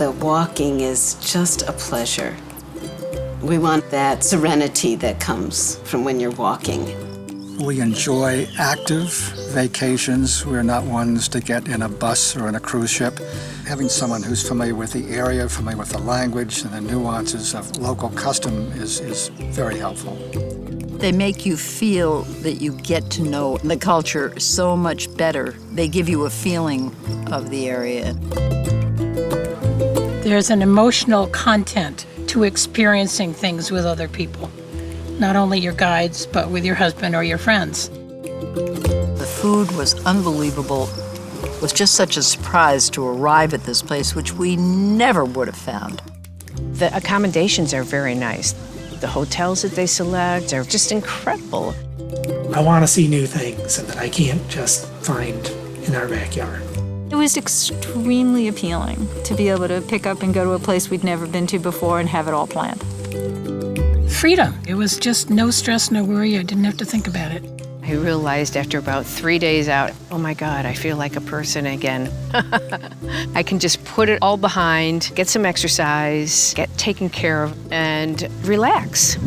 the walking is just a pleasure. We want that serenity that comes from when you're walking. We enjoy active vacations. We're not ones to get in a bus or in a cruise ship. Having someone who's familiar with the area, familiar with the language and the nuances of local custom is very helpful. They make you feel that you get to know the culture so much better. They give you a feeling of the area. There's an emotional content to experiencing things with other people. Not only your guides, but with your husband or your friends. The food was unbelievable. It was just such a surprise to arrive at this place, which we never would have found. The accommodations are very nice. The hotels that they select are just incredible. I want to see new things that I can't just find in our backyard. It was extremely appealing to be able to pick up and go to a place we'd never been to before and have it all planned. Freedom. It was just no stress, no worry. I didn't have to think about it. I realized after about 3 days out, oh my God, I feel like a person again. I can just put it all behind, get some exercise, get taken care of, and relax.